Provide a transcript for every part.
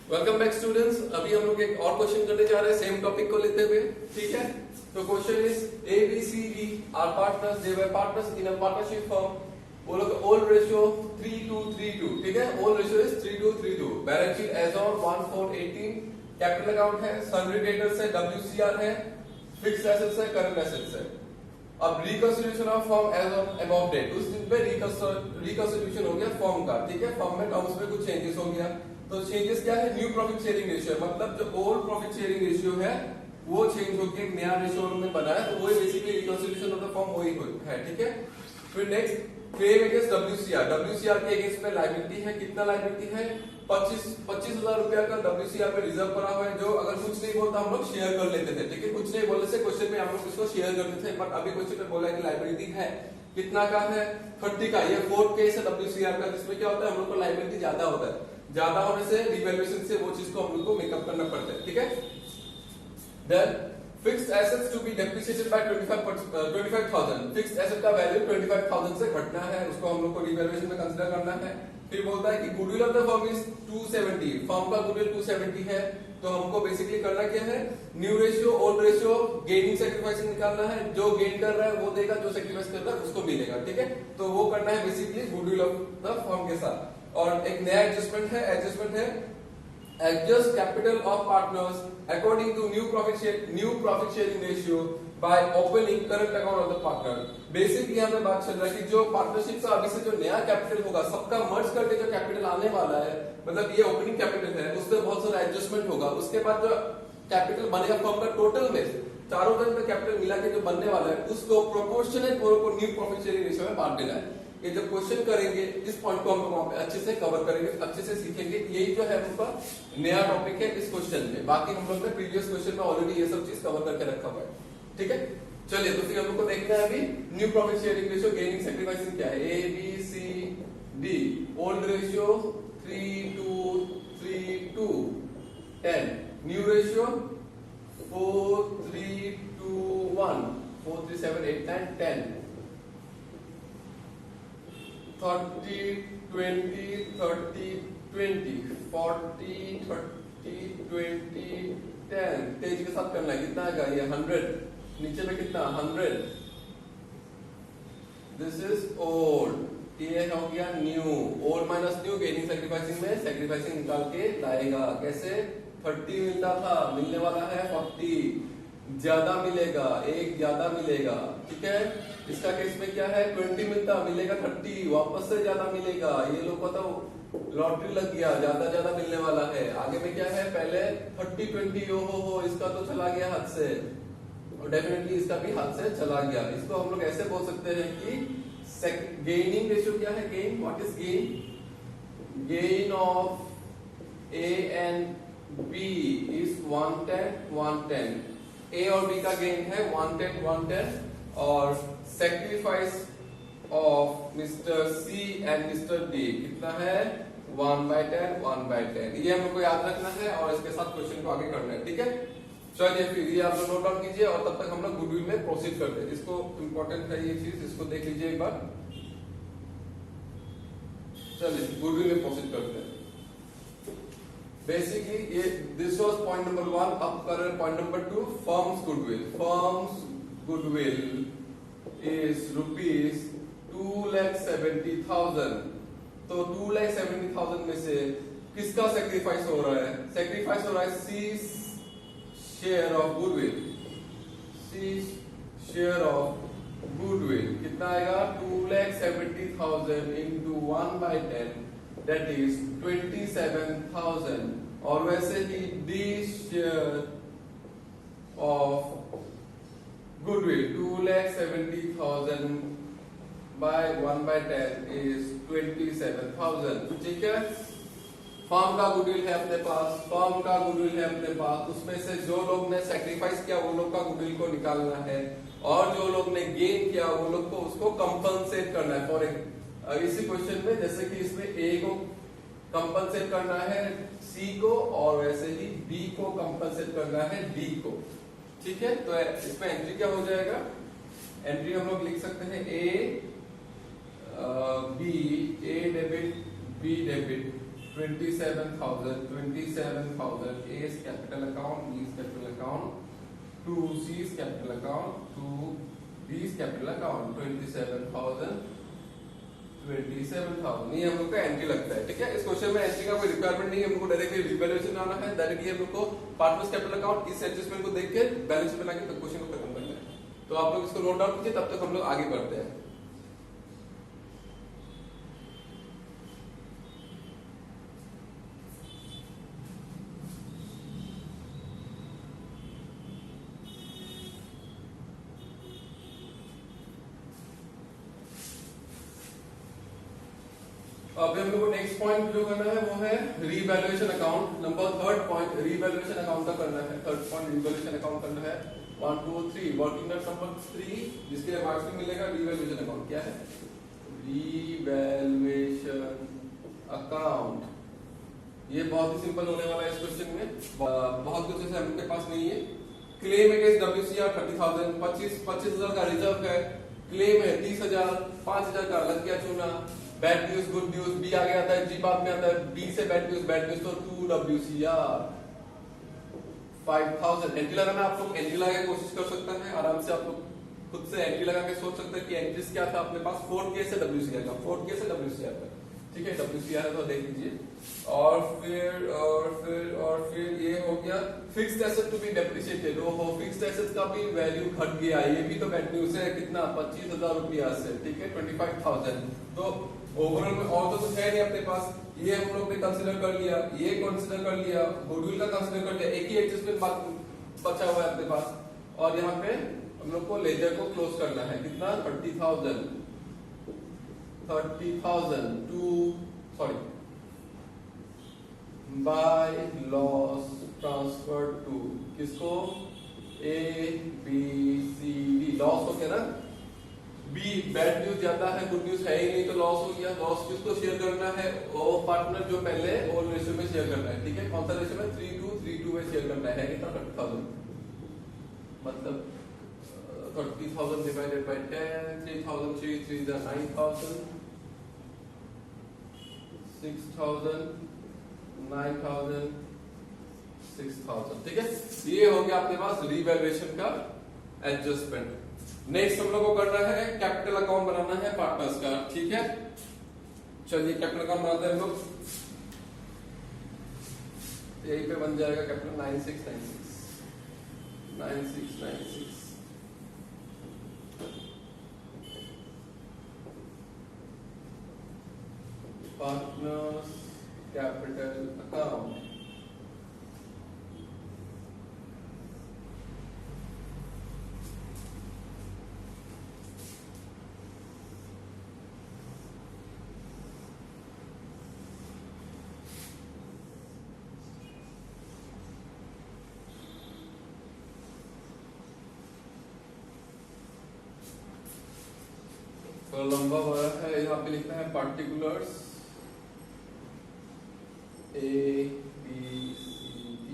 Welcome back students. अभी हम लोग एक और क्वेश्चन करने जा रहे हैं सेम टॉपिक को लेते हुए। ठीक है, तो question is A B C D are partners, they were partners in a partnership firm. वो लोग ओल्ड रेशियो 3:2:3:2। ठीक है, old ratio is 3:2:3:2। Balance sheet as on 1/4/18। Capital account है, सन्ड्री डेटर्स है, WCR है, फिक्स्ड एसेट्स है, current assets है। अब reconciliation of firm as on above date, उस दिन पे रिकंसिलिएशन हो गया फर्म का। ठीक है, फर्म में टर्म्स में कुछ चेंजेस हो गया। तो चेंजेस क्या है? न्यू प्रॉफिट शेयरिंग रेशियो, मतलब जो ओल्ड प्रॉफिट शेयरिंग रेशियो है वो चेंज होकर एक नया रेशियो में बना है। तो वही basically reconciliation of the firm वही है। ठीक है, फिर next claim against WCR। WCR के अगेंस्ट में लायबिलिटी है। कितना लायबिलिटी है? 25,000 रुपया का WCR पे रिजर्व पड़ा हुआ है, जो अगर कुछ नहीं बोलता हम लोग शेयर कर लेते थे। ठीक है, कुछ नहीं बोलने से क्वेश्चन में हम लोग इसको शेयर करते थे, बट अभी क्वेश्चन में बोला है कि लायबिलिटी है। कितना का है? 30 का। ये फोर्थ केस है WCR का, जिसमें क्या होता है हम लोग को लायबिलिटी ज्यादा होता है। ज्यादा होने से रिवैल्यूएशन से वो चीज को हम लोग को मेकअप करना पड़ता है। ठीक है, then fixed assets to be depreciated by 25,000। Fixed asset का वैल्यू 25,000 से घटना है, उसको हम लोग को रिवैल्यूएशन में कंसीडर करना है। फिर बोलता है कि goodwill of the firm is 270। Firm का गुडविल 270 है, तो हमको बेसिकली करना क्या है? New ratio, old ratio, gaining sacrificing निकालना है। जो गेन कर रहा है वो देगा, जो सैक्रिफाइस कर रहा है उसको मिलेगा। ठीक है, तो वो करना है basically goodwill of the firm के साथ। और एक नया एडजस्टमेंट है adjust capital of partners according to new profit sharing ratio by opening current account of the partner। Basically यहाँ पे बात चल रहा है कि जो पार्टनरशिप का अभी से जो नया कैपिटल होगा, सबका मर्ज करके जो कैपिटल आने वाला है, मतलब ये ओपनिंग कैपिटल है, उसमें बहुत सारा एडजस्टमेंट होगा। उसके बाद जो कैपिटल बनेगा फर्म का टोटल में चारों तरफ का कैपिटल मिला के जो बनने वाला है, उसको प्रोपोर्शनेट को न्यू प्रॉफिट शेयरिंग रेशियो में बांट देना है। ये जब क्वेश्चन करेंगे इस पॉइंट को हम लोग वहां पे अच्छे से कवर करेंगे, अच्छे से सीखेंगे। यही जो है उनका नया टॉपिक है इस क्वेश्चन में। बाकी हम लोग ने प्रीवियस क्वेश्चन में ऑलरेडी ये सब चीज कवर करके रखा हुआ है। ठीक है, चलिए तो फिर हम लोग को देखना है अभी new profit sharing ratio, gaining sacrificing क्या है। A B C D old ratio 3:2:3:2 10। New ratio 4:3:2:1 4 3 7 8 9 10। 30:20 30:20 40 30:20 10। तेज के साथ करना है। कितना आएगा ये? 100। नीचे में कितना? 100। दिस इज ओल्ड, ये हो गया new. Old minus new, gaining sacrificing में सैक्रिफाइसिंग निकाल के लाएगा। कैसे? 30 मिलता था, मिलने वाला है 40। ज्यादा मिलेगा, एक ज्यादा मिलेगा। ठीक है, इसका केस में क्या है? 20 मिलता, मिलेगा 30, वापस से ज्यादा मिलेगा। ये लोग को तो लॉटरी लग गया, ज्यादा मिलने वाला है। आगे में क्या है? पहले 30-20 हो इसका तो चला गया हाथ से, और डेफिनेटली इसका भी हाथ से चला गया। इसको हम लोग ऐसे बोल सकते हैं कि गेनिंग रेशियो क्या है? Gain, what is gain? Gain of A and B is 110-110। A और बी का गेन है 110-110, और sacrifice of Mister C and Mister D कितना है? 1/10 ये हमको याद रखना है, और इसके साथ क्वेश्चन को आगे करना है। ठीक है, चलिए फिर ये आप लोग नोट डाउन कीजिए, और तब तक हम लोग गुडविल में प्रोसीड करते हैं। इसको इंपॉर्टेंट है ये चीज, इसको देख लीजिए एक बार। चलिए गुडविल में प्रोसीड करते हैं। Basically, this was point number 1. अब कर रहे point number 2, firm's goodwill. Firm's goodwill is rupees 2,70,000। तो 2,70,000 में से किसका सेक्रीफाइस हो रहा है? सेक्रीफाइस हो रहा है C share of goodwill. C share of goodwill कितना आएगा? 2,70,000 into 1/10, that is 27,000। और वैसे ही the share of goodwill 2,70,000 by 1/10 is 27,000। ठीक है, फर्म का गुडविल है अपने पास, उसमें से जो लोग ने सैक्रिफाइस किया वो लोग का गुडविल को निकालना है, और जो लोग ने गेन किया वो लोग को उसको कंपनसेट करना है। फॉर इसी क्वेश्चन में जैसे कि इसमें ए को कंपनसेट करना है सी को, और वैसे ही बी को कंपनसेट करना है डी को। ठीक है, तो इसमें एंट्री क्या हो जाएगा? एंट्री हम लोग लिख सकते हैं A debit B debit 27,000 A is capital account, B is capital account, to C is capital account, to D is capital account. 27,000 ये हम लोग का एंट्री लगता है, ठीक है। इस क्वेश्चन में एंट्री का कोई रिक्वायरमेंट नहीं है, हमको डायरेक्टली रिवैल्यूएशन आना है, डायरेक्टली हम लोग को पार्टनर्स कैपिटल अकाउंट इस एडजस्टमेंट को देख के बैलेंस शीट बना के क्वेश्चन को खत्म करना है। तो आप लोग इसको नोट डाउन कीजिए, तब तक हम लोग आगे बढ़ते हैं। अब हम लोग को नेक्स्ट पॉइंट जो करना है वो है revaluation account. Number third point revaluation account का करना है। थर्ड पॉइंट रीवैल्यूएशन अकाउंट करना है। 1 2 3 वर्किंग नोट नंबर 3 जिसके मार्क्स में मिलेगा रीवैल्यूएशन अकाउंट। क्या है रीवैल्यूएशन अकाउंट? ये बहुत ही सिंपल होने वाला है इस क्वेश्चन में, बहुत कुछ ऐसे हम लोग के पास नहीं है। क्लेम अगेंस्ट WCR 30,000, 25,000 का रिजर्व है, क्लेम है 30,000, 5,000 का अलग क्या चुना, bad news good news, B आगे आता है, जी बाद में आता है, बी से बैड न्यूज तो 2 WCR 5,000। एंट्री लगाना आप लोग एंट्री लगा के कोशिश कर सकते हैं, आराम से आप लोग खुद से एंट्री लगा के सोच सकते हैं कि एंट्रीज क्या था अपने पास। 4K से WCR का, 4K से WCR का, ठीक है। WCR है तो देख लीजिए। और फिर ये हो गया fixed asset to be depreciated. ओहो, फिक्स्ड एसेट का भी वैल्यू घट गया, ये भी तो बैड न्यूज है। कितना? 25,000 रुपया से, ठीक है, 25,000। तो ओवरऑल में और तो कुछ है नहीं अपने पास, ये हम लोग ने कंसीडर कर लिया, ये कंसीडर कर लिया, गुडविल का कंसीडर कर लिया, एक ही एडजस्टमेंट बचा हुआ है अपने पास। और यहाँ पे हम लोग को लेजर को क्लोज करना है। कितना? 30,000 to sorry by loss transfer to किसको? ABCD। लॉस हो गया ना, बी बैड न्यूज ज्यादा है, गुड न्यूज है ही नहीं, तो लॉस हो गया। लॉस किसको शेयर करना है? ओ पार्टनर जो पहले ओल रेशियो में शेयर करना है, ठीक है। कौन सा रेशियो में? 3:2 में शेयर करना है। कितना? 30,000, मतलब 30,000 डिवाइडेड बाय 10, 3,000, 3 3 9,000, 6,000, 9,000, 6,000, ठीक है। ये हो गया अपने पास रीवैल्यूएशन का एडजस्टमेंट। नेक्स्ट हम लोग को करना है कैपिटल अकाउंट बनाना है पार्टनर्स का, ठीक है। चलिए कैपिटल अकाउंट बनाते हैं हम लोग। यही पे बन जाएगा कैपिटल 9696 पार्टनर्स कैपिटल अकाउंट। तो लंबा बड़ा है, यहाँ पे लिखना है पार्टिकुलर्स ABCD,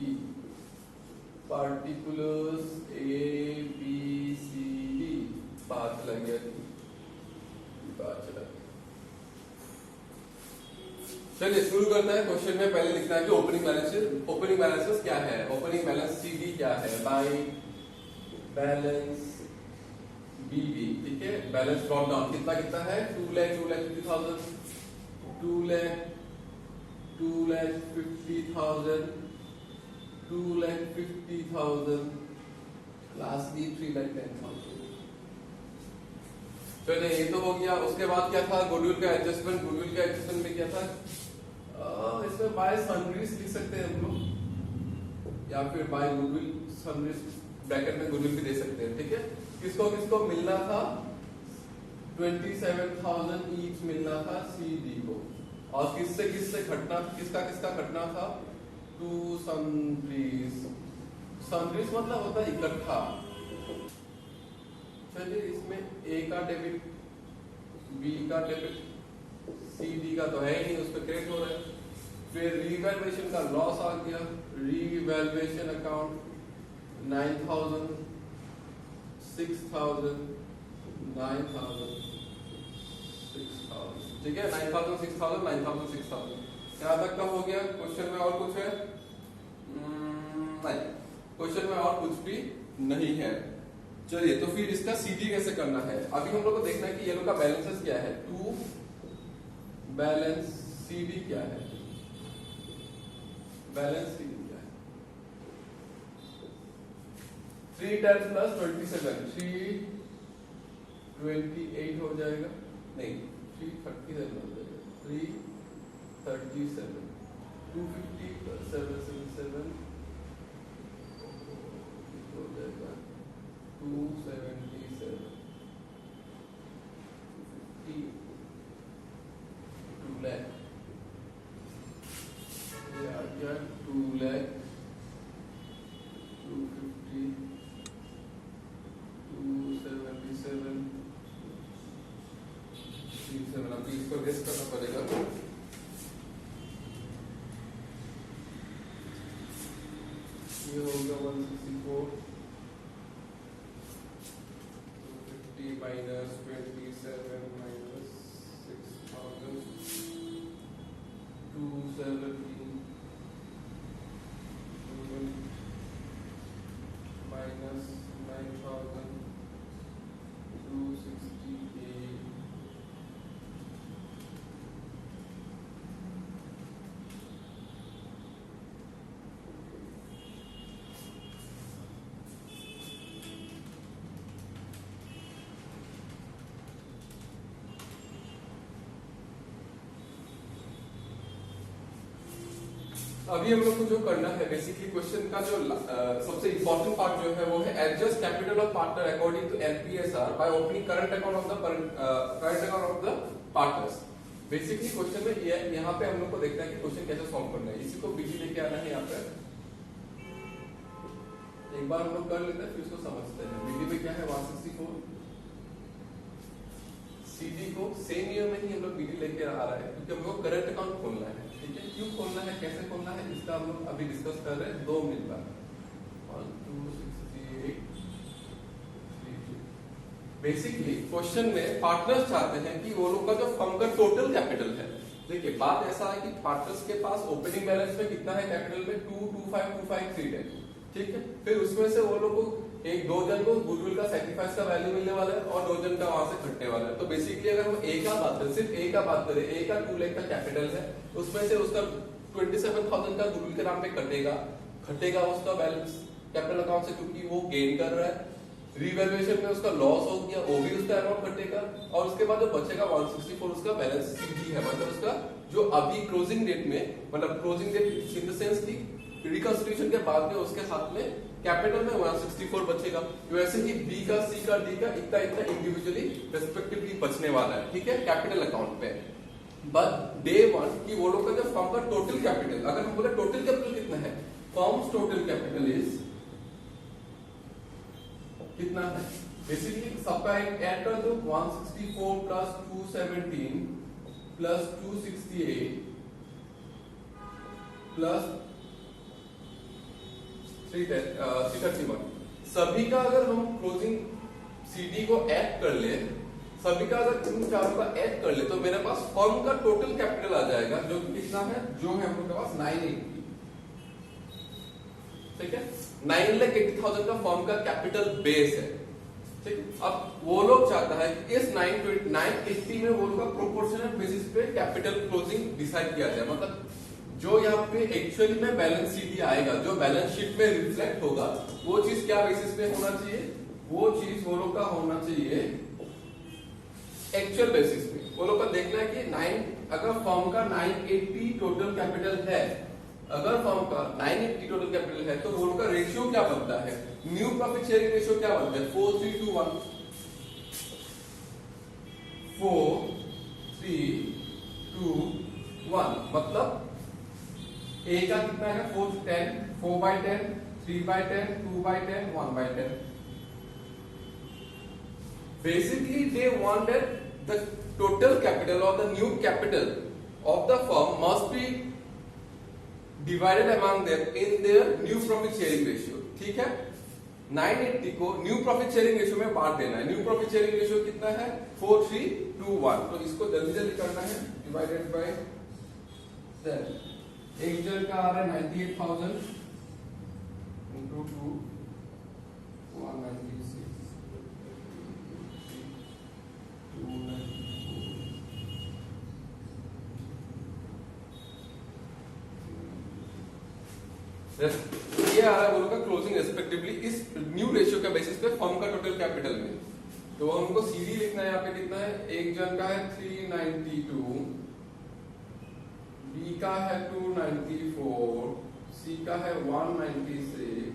पार्टिकुलर्स ABCD। बात चला गया, चलिए शुरू करते हैं। क्वेश्चन में पहले लिखना है कि ओपनिंग बैलेंसेस क्या है। ओपनिंग बैलेंस CD क्या है? बाय बैलेंस BB, ठीक है। बैलेंस ड्रॉप डाउन कितना कितना है? 2,50,000, 2,50,000, लास्टली 3,10,000। चलिए ये तो हो गया। उसके बाद क्या था? गुडविल का एडजस्टमेंट। गुडविल का एडजस्टमेंट में क्या था? इसमें बाय सनराइज लिख सकते हैं हम लोग, या फिर बाय गुडविल सनराइज ब्रैकेट में गुडविल भी दे सकते हैं, ठीक है। किसको किसको मिलना था? 27,000 ईच मिलना था CD को। और किससे किससे घटना, किसका घटना था? To sunrise. सनराइज मतलब होता है इकट्ठा। चलिए इसमें A का डेबिट, B का डेबिट, CD का तो है ही नहीं, उस पर क्रेडिट हो रहा है। फिर रीवैल्यूएशन का लॉस आ गया। रीवैल्यूएशन अकाउंट 9,000, 6,000, 9,000, 6,000, ठीक है। 9,000, 6,000, 9,000, 6,000। यहाँ तक का हो गया। क्वेश्चन में और कुछ है? नहीं, क्वेश्चन में और कुछ भी नहीं है। चलिए, तो फिर इसका सीधी कैसे करना है? अभी हम लोग को देखना है कि ये लोग का बैलेंसेस क्या है। टू बैलेंस सीडी क्या है? बैलेंस सीडी क्या है? 310 प्लस 27 328 हो जाएगा, नहीं 337 हो जाएगा, 337 250 प्लस 777 हो जाएगा 277 2 लाख, ये आ गया 2 लाख 250 277 37। अभी इसको गेस करना पड़ेगा। ये होगा 164 250 माइनस 27 माइनस 6000 217 माइनस 9000 268 अभी हम लोग को जो करना है बेसिकली क्वेश्चन का जो सबसे इंपॉर्टेंट पार्ट जो है वो है adjust capital of partner according to LPSR by opening current account of the partners. Basically question में ये यहाँ पे हम लोग को देखना है कि क्वेश्चन कैसे सॉल्व करना है। इसी को बीजी लेके आना है यहाँ पे, एक बार हम लोग कर लेते हैं फिर उसको समझते हैं। बीजी में क्या है 164, सीडी को सेम ईयर में ही हम लोग बीजी लेके आ रहा है क्योंकि हम लोग करंट अकाउंट खोलना है। ठीक है, क्यों खोलना है, कैसे खोलना है, इसका हम लोग अभी डिस्कस कर रहे हैं 2 मिनट बाद। 1268 बेसिकली क्वेश्चन में पार्टनर्स चाहते हैं कि वो लोग का जो फर्म का टोटल कैपिटल है। देखिए बात ऐसा है कि पार्टनर्स के पास ओपनिंग बैलेंस में कितना है कैपिटल में 22525 ठीक है, फिर उसमें से वो लोग को एक 2 जन को गुडविल का सैक्रिफाइस का वैल्यू मिलने वाला है और 2 जन का वहां से घटने वाला है। तो बेसिकली अगर हम ए का बात करें, सिर्फ ए का बात करें, ए का 2 लाख का कैपिटल है, उसमें से उसका 27000 का गुडविल के नाम पे घटेगा उसका बैलेंस कैपिटल अकाउंट से क्योंकि वो गेन कर रहा है। रिवैल्यूएशन में उसका लॉस हो गया, वो भी उसका अमाउंट घटेगा और उसके बाद जो बचेगा 164 उसका बैलेंस सीधी है, मतलब उसका जो अभी क्लोजिंग डेट में, मतलब closing date in the sense की रिकंस्ट्रक्शन के बाद में उसके साथ में कैपिटल में 164 बचेगा। वैसे ही बी का, सी का, डी का इतना इंडिविजुअली रेस्पेक्टिवली बचने वाला है। ठीक है, कैपिटल अकाउंट पे। बट डे 1 कि वो लोग का जब फर्म का टोटल कैपिटल, अगर हम बोले टोटल कैपिटल कितना है, फर्म्स टोटल कैपिटल इज कितना है, बेसिकली सबका एक ऐड कर दो 164 प्लस 217 प्लस 268 प्लस 331। सभी का अगर हम क्लोजिंग सीडी को ऐड कर ले, सभी का अगर इन चारों का ऐड कर ले तो मेरे पास फर्म का टोटल कैपिटल आ जाएगा जो कितना है, जो है हम लोग के पास 980। ठीक है, 9,80,000 का फर्म का कैपिटल बेस है। ठीक है, अब वो लोग चाहता है कि इस 980 में वो लोग का प्रोपोर्शनल बेसिस पे कैपिटल क्लोजिंग डिसाइड किया जाए। मतलब जो यहाँ पे एक्चुअली में बैलेंस शीट आएगा, जो बैलेंस शीट में रिफ्लेक्ट होगा, वो चीज क्या बेसिस पे होना चाहिए, वो चीज वो लोग का होना चाहिए एक्चुअल बेसिस पे। वो लोग का देखना है कि अगर फर्म का 980 टोटल कैपिटल है, अगर फर्म का 980 टोटल कैपिटल है तो वो लोग का रेशियो क्या बनता है, न्यू प्रॉफिट शेयरिंग रेशियो क्या बनता है 4:3:1 4:3:1। मतलब ए का कितना है 4:10, 4/10, 3/10, 2/10, 1/10। Basically they wanted the total capital or the new capital of the firm must be divided among them in their new profit sharing ratio। ठीक है, 980 को न्यू प्रॉफिट शेयरिंग रेशियो में बांट देना है। न्यू प्रॉफिट शेयरिंग रेशियो कितना है 4:3:1। तो इसको जल्दी जल्दी करना है, डिवाइडेड बाय देन एक जन का आ रहा है 98,000 into 2 196 ये आ रहा है वो लोग का क्लोजिंग रेस्पेक्टिवली इस न्यू रेशियो के बेसिस पे फर्म का टोटल कैपिटल में। तो हमको सीडी लिखना है यहाँ पे कितना है, एक जन का है 392, बी का है 294, सी का है 196,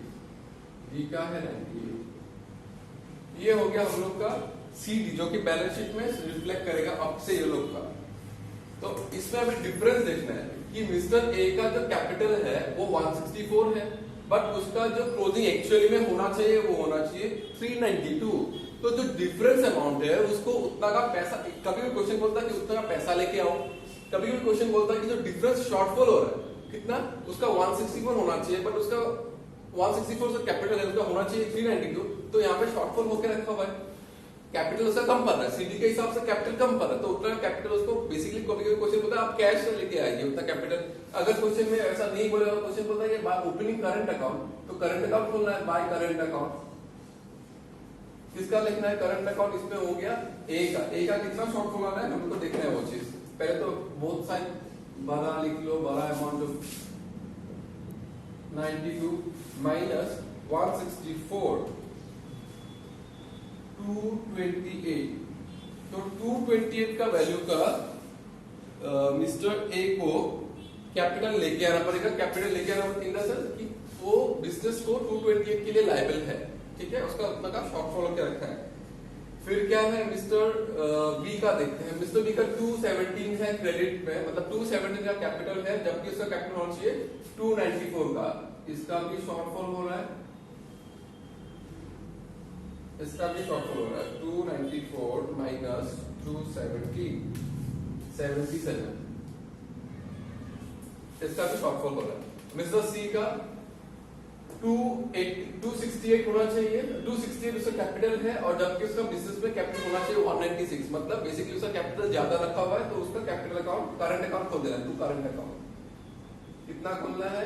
डी का है 98। ये हो गया हम लोग का सीडी जो कि बैलेंस शीट में रिफ्लेक्ट करेगा अब से ये लोग का। तो इसमें अभी डिफरेंस देखना है कि मिस्टर ए का जो कैपिटल है वो 164 है, बट उसका जो क्लोजिंग एक्चुअली में होना चाहिए वो होना चाहिए 392। तो जो डिफरेंस अमाउंट है उसको उतना का पैसा, कभी भी क्वेश्चन बोलता है कि उतना का पैसा लेके आओ, कभी भी क्वेश्चन बोलता है कि जो डिफरेंस शॉर्टफॉल हो रहा है कितना, उसका 161 होना चाहिए, बट उसका 164 से कैपिटल है उसका होना चाहिए 392। तो यहाँ पे शॉर्टफॉल होकर रखा हुआ है, कैपिटल उसका कम पड़ रहा है, सीडी के हिसाब से कैपिटल कम पड़ रहा है, तो उतना कैपिटल उसको बेसिकली कभी कभी क्वेश्चन बोलता है आप कैश से लेके आइए उतना कैपिटल। अगर क्वेश्चन में ऐसा नहीं बोलेगा, क्वेश्चन बोलता है बाय ओपनिंग करंट अकाउंट, तो करंट अकाउंट खोलना है बाय करंट अकाउंट। किसका लिखना है करंट अकाउंट, इसमें हो गया ए का। ए का कितना शॉर्टफॉल आ रहा है हमको देखना है वो चीज। पहले तो बोथ साइड बड़ा लिख लो, बड़ा अमाउंट ऑफ 92 माइनस 164 228। तो 228 का वैल्यू का मिस्टर ए को कैपिटल लेके आना पड़ेगा। कैपिटल लेके आना इन द सेंस कि वो बिजनेस को 228 के लिए लायबल है, ठीक है, उसका उतना का शॉर्टफॉल के रखा है। फिर क्या है मिस्टर बी का देखते हैं। मिस्टर बी का 217 है क्रेडिट में, मतलब 217 का कैपिटल है, जबकि उसका कैपिटल होना चाहिए 294 का। इसका भी शॉर्टफॉल हो रहा है, इसका भी शॉर्टफॉल हो रहा है 294 माइनस 217 77, इसका भी शॉर्टफॉल हो रहा है। मिस्टर सी का 268 होना चाहिए, 268 उसका कैपिटल है, और जबकि उसका बिजनेस में कैपिटल होना चाहिए 196, मतलब बेसिकली उसका कैपिटल ज्यादा रखा हुआ है, तो उसका कैपिटल अकाउंट करंट अकाउंट खोल देना है, टू करंट अकाउंट कितना खोलना है।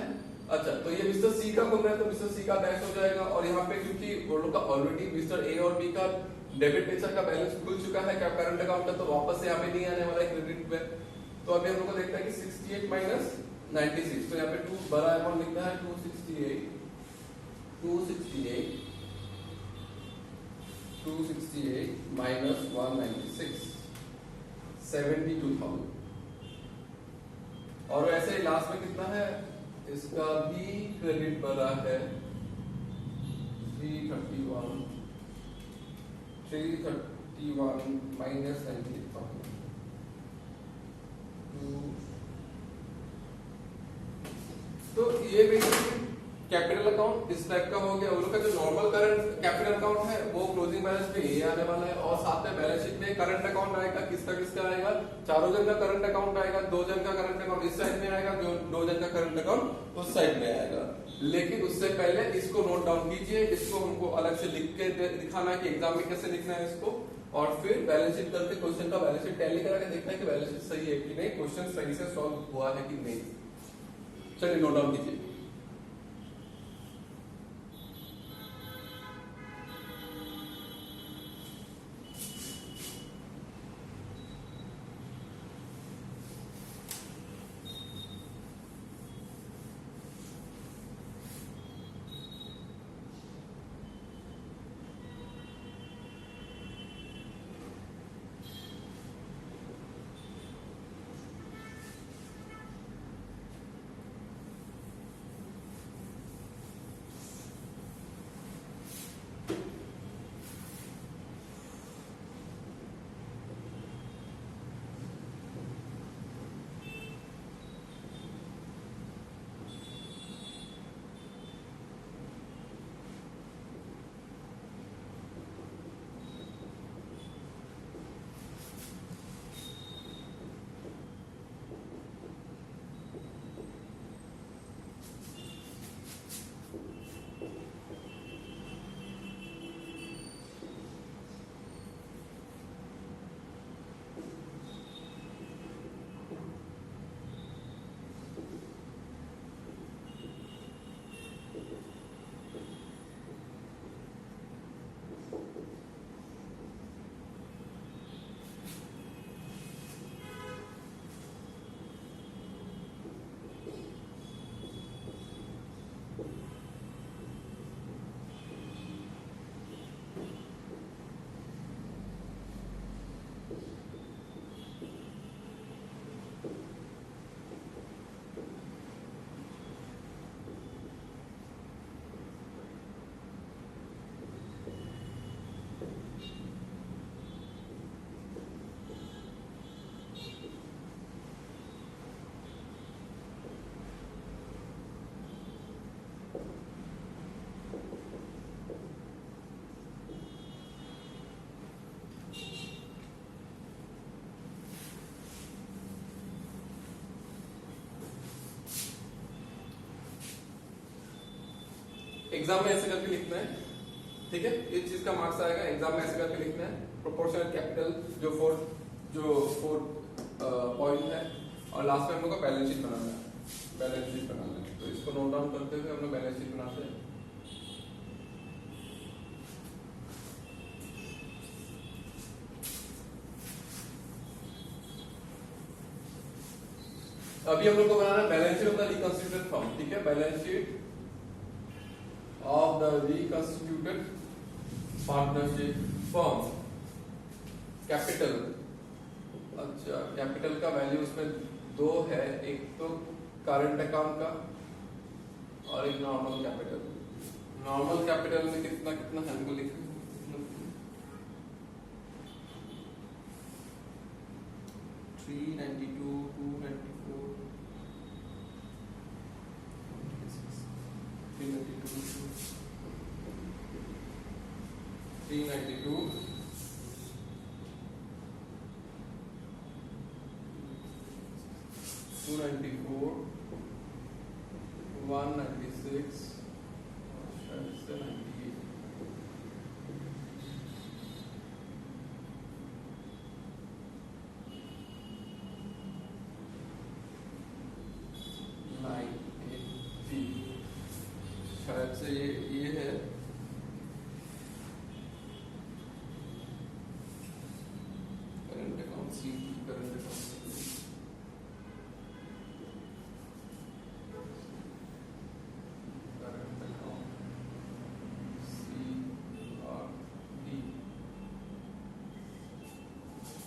अच्छा, तो ये मिस्टर सी का खोल रहा है, तो मिस्टर सी का डैश हो जाएगा, और यहाँ पे क्योंकि वो लोग का ऑलरेडी मिस्टर ए और बी का डेबिट नेचर का बैलेंस खुल चुका है क्या करंट अकाउंट का, तो वापस से यहाँ पे नहीं आने वाला है क्रेडिट पे। तो अभी हम लोग को देखना है कि 68 माइनस 96, तो यहाँ पे 2 बड़ा अमाउंट लिखना है 268 माइनस 196 72,000। और वैसे ही लास्ट में कितना है, इसका भी क्रेडिट बना है 331 माइनस 98,000। तो ये बेसिकली कैपिटल अकाउंट इस टाइप का हो गया। उन लोग का जो नॉर्मल करंट कैपिटल अकाउंट है वो क्लोजिंग बैलेंस पे ये आने वाला है, और साथ में बैलेंस शीट में करंट अकाउंट आएगा। किसका किसका आएगा, चारों जन का करंट अकाउंट आएगा, 2 जन का करंट अकाउंट इस साइड में आएगा, 2 जन का करंट अकाउंट उस साइड में आएगा। लेकिन उससे पहले इसको नोट डाउन कीजिए, इसको हमको अलग से लिख के दिखाना है कि एग्जाम में कैसे लिखना है इसको, और फिर बैलेंस शीट करके क्वेश्चन का बैलेंस शीट टैली करा के देखना है कि बैलेंस शीट सही है कि नहीं, क्वेश्चन सही से सॉल्व हुआ है कि नहीं। चलिए नोट डाउन कीजिए। एग्जाम में ऐसे करके लिखना है, ठीक है, इस चीज का मार्क्स आएगा, एग्जाम में ऐसे करके लिखना है, प्रोपोर्शनल कैपिटल जो फोर पॉइंट है, और लास्ट में हम लोग का बैलेंस शीट बनाना है, बैलेंस शीट बनाना है। तो इसको नोट डाउन करते हुए हम लोग बैलेंस शीट बनाते हैं। अभी हम लोग को बनाना है balance sheet of the reconstituted firm, ठीक है, balance sheet of the reconstituted partnership firm. Capital, अच्छा कैपिटल का वैल्यू उसमें दो है, एक तो करंट अकाउंट का और एक नॉर्मल कैपिटल। नॉर्मल कैपिटल में कितना कितना है हमको लिखना, 392, 294, 392, 294, 196 शायद से 98। शायद से ये है, current account C, current account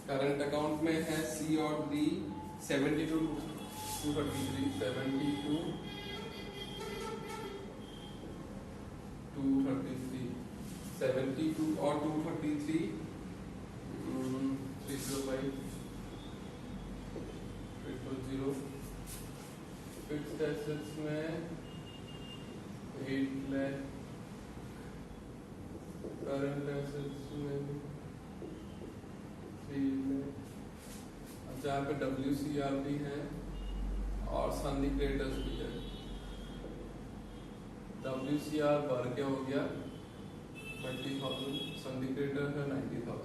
current account में है सी और डी 72, 233, 72, 233, 72 और 233, 305, 000। फिक्स्ड एसेट्स में 8 लाख, करंट एसेट्स में 3 लाख। अच्छा यहाँ पे WCR भी है और सन्नी क्रेडिटर्स भी है। WCR बढ़ के हो गया 20,000, सन्नी क्रेडिटर है 90,000।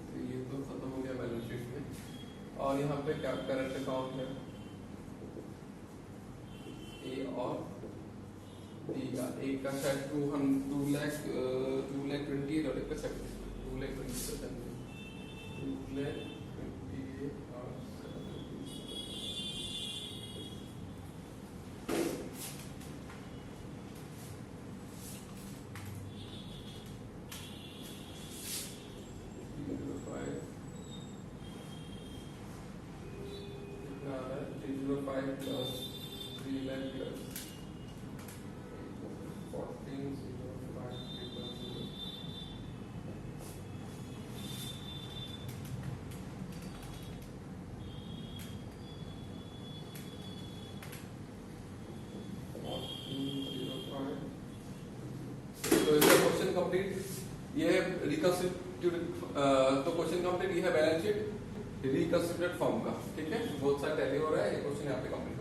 तो ये तो खत्म हो गया बैलेंस शीट में। और यहाँ पे क्या करंट अकाउंट है ए और बी का, एक का शायद 2 लाख 2,28,000 और एक का 2,20,000, 2,28,000 और 305 plus 3 lakh plus 14,05 3,000। तो इसका क्वेश्चन कंप्लीट, ये है रिकंस्टिट्यूटेड, तो क्वेश्चन कंप्लीट, ये है बैलेंस शीट रिकंस्टिट्यूटेड फॉर्म का, ठीक है, बहुत सारा टैली हो रहा है, ये क्वेश्चन यहाँ पे कंप्लीट।